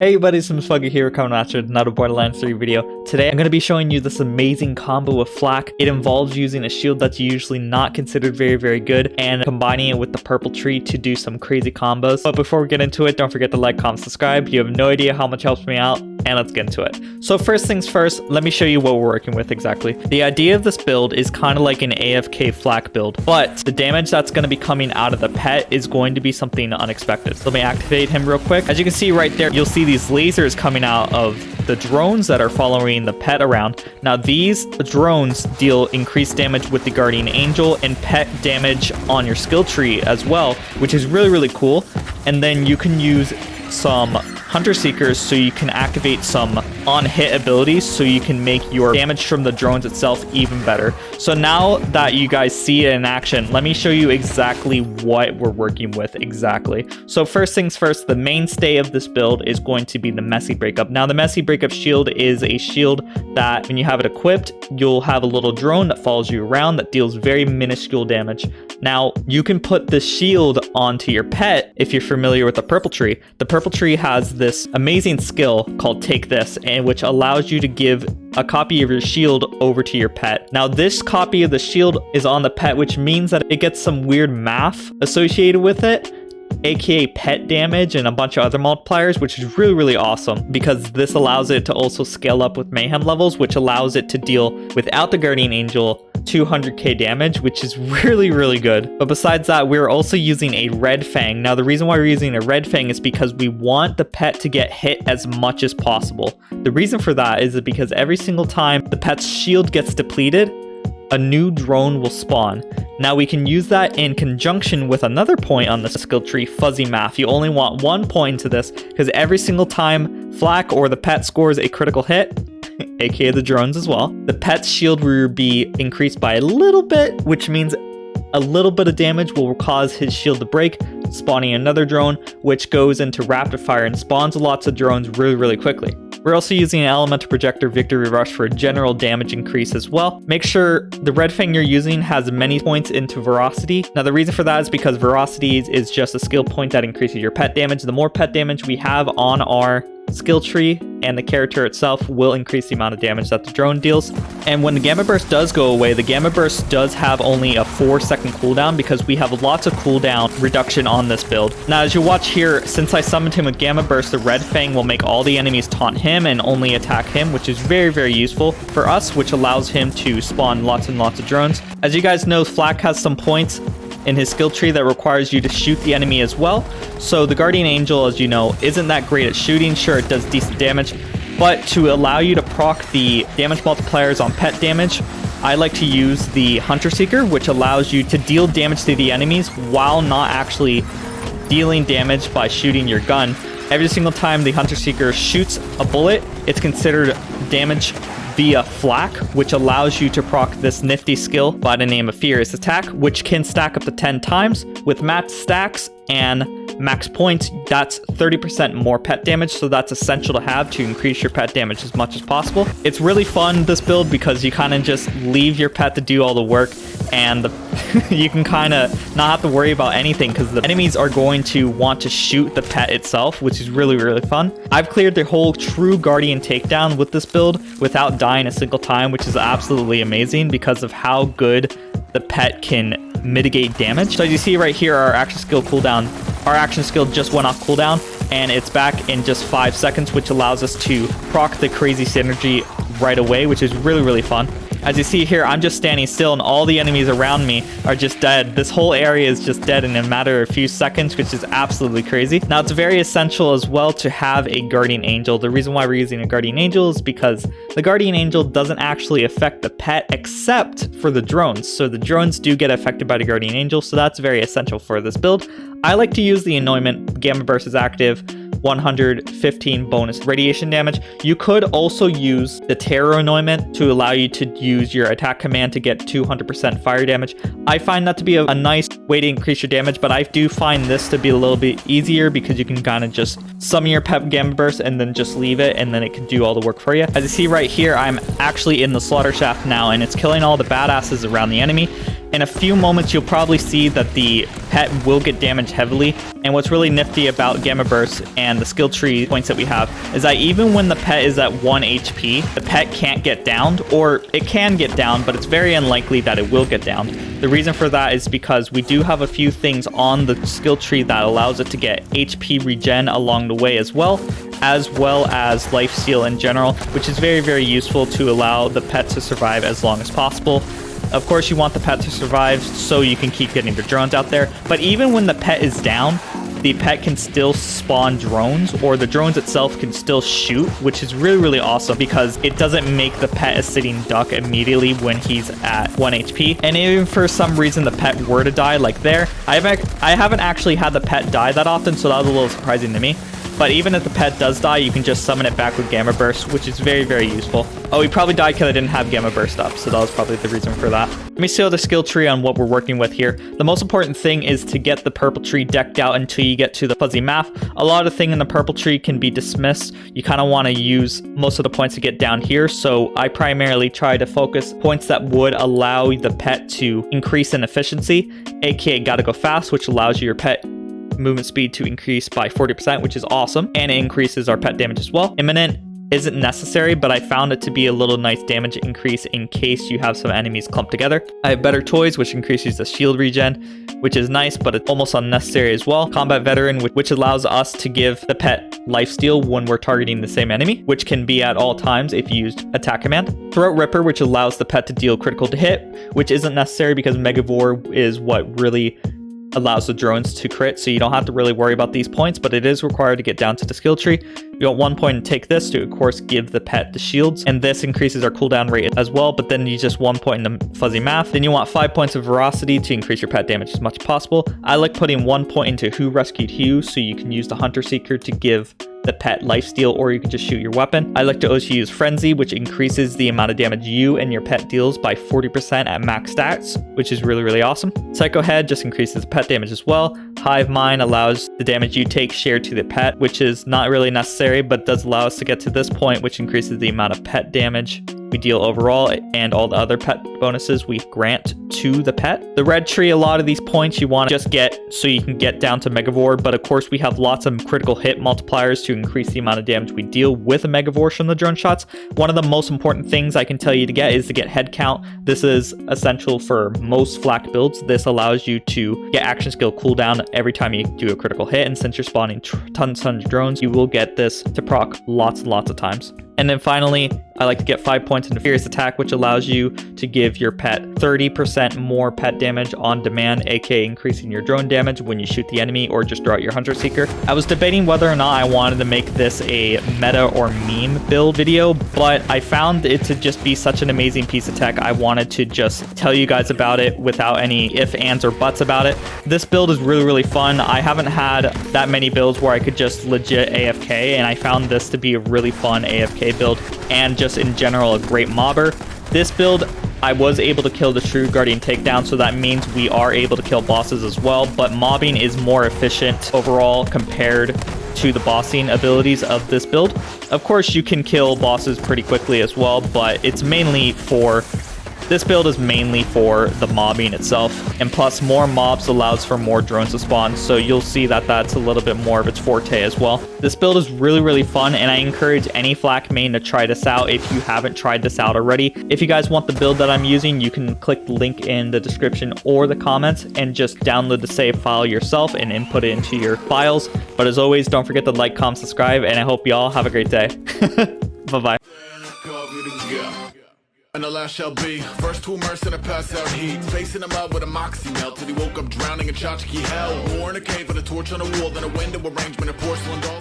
Hey buddies, I'm Fl4k here coming at you with another Borderlands 3 video. Today I'm going to be showing you this amazing combo with Flak. It involves using a shield that's usually not considered very good and combining it with the purple tree to do some crazy combos. But before we get into it, don't forget to like, comment, subscribe. You have no idea how much helps me out, and let's get into it. So first things first, let me show you what we're working with exactly. The idea of this build is kind of like an AFK Flak build, but the damage that's going to be coming out of the pet is going to be something unexpected. So let me activate him real quick. As you can see right there, you'll see these lasers coming out of the drones that are following the pet around. Now these drones deal increased damage with the Guardian Angel and pet damage on your skill tree as well, which is really cool. And then you can use some Hunter Seekers so you can activate some on-hit abilities so you can make your damage from the drones itself even better. So now that you guys see it in action, let me show you exactly what we're working with exactly. So first things first, the mainstay of this build is going to be the Messy Breakup. Now the Messy Breakup shield is a shield that when you have it equipped, you'll have a little drone that follows you around that deals very minuscule damage. Now you can put the shield onto your pet if you're familiar with the purple tree. The purple tree has this amazing skill called Take This, and which allows you to give a copy of your shield over to your pet. Now this copy of the shield is on the pet, which means that it gets some weird math associated with it, aka pet damage and a bunch of other multipliers, which is really awesome because this allows it to also scale up with Mayhem levels, which allows it to deal without the Guardian Angel 200k damage, which is really good. But besides that, we're also using a red Fang. Now the reason why we're using a red Fang is because we want the pet to get hit as much as possible. The reason for that is because every single time the pet's shield gets depleted, a new drone will spawn. Now we can use that in conjunction with another point on the skill tree, Fuzzy Math. You only want 1 point to this because every single time Flak or the pet scores a critical hit, aka the drones as well, the pet's shield will be increased by a little bit, which means a little bit of damage will cause his shield to break, spawning another drone, which goes into rapid fire and spawns lots of drones really quickly. We're also using an Elemental Projector Victory Rush for a general damage increase as well. Make sure the red Fang you're using has many points into Veracity. Now the reason for that is because Veracity is just a skill point that increases your pet damage. The more pet damage we have on our skill tree and the character itself will increase the amount of damage that the drone deals. And when the Gamma Burst does go away, the Gamma Burst does have only a 4-second cooldown because we have lots of cooldown reduction on this build. Now as you watch here, since I summoned him with Gamma Burst, the red Fang will make all the enemies taunt him and only attack him, which is very useful for us, which allows him to spawn lots and lots of drones. As you guys know, Flak has some points in his skill tree that requires you to shoot the enemy as well. So the Guardian Angel, as you know, isn't that great at shooting. Sure, it does decent damage, but to allow you to proc the damage multipliers on pet damage, I like to use the Hunter Seeker, which allows you to deal damage to the enemies while not actually dealing damage by shooting your gun. Every single time the Hunter Seeker shoots a bullet, it's considered damage via Flak, which allows you to proc this nifty skill by the name of Furious Attack, which can stack up to 10 times. With max stacks and max points, that's 30% more pet damage, so that's essential to have to increase your pet damage as much as possible. It's really fun, this build, because you kind of just leave your pet to do all the work, and you can kind of not have to worry about anything because the enemies are going to want to shoot the pet itself, which is really fun. I've cleared the whole true Guardian takedown with this build without dying a single time, which is absolutely amazing because of how good the pet can mitigate damage. So as you see right here, our action skill just went off cooldown and it's back in just 5 seconds, which allows us to proc the crazy synergy right away, which is really fun. As you see here, I'm just standing still and all the enemies around me are just dead. This whole area is just dead in a matter of a few seconds, which is absolutely crazy. Now, it's very essential as well to have a Guardian Angel. The reason why we're using a Guardian Angel is because the Guardian Angel doesn't actually affect the pet except for the drones. So the drones do get affected by the Guardian Angel, so that's very essential for this build. I like to use the Anointment. Gamma Burst is active. 115 bonus radiation damage. You could also use the Terror Anointment to allow you to use your attack command to get 200% fire damage. I find that to be a nice way to increase your damage, but I do find this to be a little bit easier because you can kind of just summon your pet Gamma Burst and then just leave it, and then it can do all the work for you. As you see right here, I'm actually in the slaughter shaft now, and it's killing all the badasses around the enemy. In a few moments, you'll probably see that the pet will get damaged heavily. And what's really nifty about Gamma Burst and the skill tree points that we have is that even when the pet is at 1 HP, the pet can't get downed, or it can get downed, but it's very unlikely that it will get downed. The reason for that is because we do have a few things on the skill tree that allows it to get HP regen along the way as well as lifesteal in general, which is very, very useful to allow the pet to survive as long as possible. Of course, you want the pet to survive so you can keep getting the drones out there, but even when the pet is down, the pet can still spawn drones, or the drones itself can still shoot, which is really, really awesome because it doesn't make the pet a sitting duck immediately when he's at 1 HP. And even for some reason the pet were to die like there, I haven't actually had the pet die that often, so that was a little surprising to me. But even if the pet does die, you can just summon it back with Gamma Burst, which is very, very useful. Oh, he probably died because I didn't have Gamma Burst up, so that was probably the reason for that. Let me show the skill tree on what we're working with here. The most important thing is to get the purple tree decked out until you get to the fuzzy math. A lot of things in the purple tree can be dismissed. You kind of want to use most of the points to get down here, so I primarily try to focus points that would allow the pet to increase in efficiency, aka gotta go fast, which allows your pet movement speed to increase by 40%, which is awesome, and it increases our pet damage as well. Imminent isn't necessary, but I found it to be a little nice damage increase in case you have some enemies clumped together. I have better toys, which increases the shield regen, which is nice, but it's almost unnecessary as well. Combat veteran, which allows us to give the pet lifesteal when we're targeting the same enemy, which can be at all times if you used attack command. Throat ripper, which allows the pet to deal critical to hit, which isn't necessary because Megavore is what really allows the drones to crit, so you don't have to really worry about these points, but it is required to get down to the skill tree. You want 1 point and take this to, of course, give the pet the shields, and this increases our cooldown rate as well, but then you just 1 point in the fuzzy math. Then you want 5 points of veracity to increase your pet damage as much as possible. I like putting 1 point into Who Rescued Hugh, so you can use the Hunter Seeker to give the pet lifesteal, or you can just shoot your weapon. I like to also use Frenzy, which increases the amount of damage you and your pet deals by 40% at max stats, which is really, really awesome. Psycho Head just increases pet damage as well. Hive Mind allows the damage you take shared to the pet, which is not really necessary, but does allow us to get to this point, which increases the amount of pet damage we deal overall and all the other pet bonuses we grant to the pet. The red tree, a lot of these points you want to just get so you can get down to Megavore, but of course we have lots of critical hit multipliers to increase the amount of damage we deal with a Megavore from the drone shots. One of the most important things I can tell you to get is to get head count. This is essential for most Flak builds. This allows you to get action skill cooldown every time you do a critical hit, and since you're spawning tons of drones, you will get this to proc lots and lots of times. And then finally, I like to get 5 points into Fierce Attack, which allows you to give your pet 30% more pet damage on demand, aka increasing your drone damage when you shoot the enemy or just draw out your Hunter Seeker. I was debating whether or not I wanted to make this a meta or meme build video, but I found it to just be such an amazing piece of tech. I wanted to just tell you guys about it without any ifs, ands, or buts about it. This build is really, really fun. I haven't had that many builds where I could just legit AFK, and I found this to be a really fun AFK build, and just in general a great mobber. This build, I was able to kill the True Guardian takedown, so that means we are able to kill bosses as well, but mobbing is more efficient overall compared to the bossing abilities of this build. Of course, you can kill bosses pretty quickly as well, but it's mainly for... This build is mainly for the mobbing itself, and plus more mobs allows for more drones to spawn, so you'll see that that's a little bit more of its forte as well. This build is really, really fun, and I encourage any Flak main to try this out if you haven't tried this out already. If you guys want the build that I'm using, you can click the link in the description or the comments and just download the save file yourself and input it into your files. But as always, don't forget to like, comment, subscribe, and I hope you all have a great day. Bye-bye. And the last shall be first to immerse in a pass out heat, facing him out with a moxie melt till he woke up drowning in tchotchke hell. More in a cave with a torch on a wall than a window arrangement of porcelain dolls.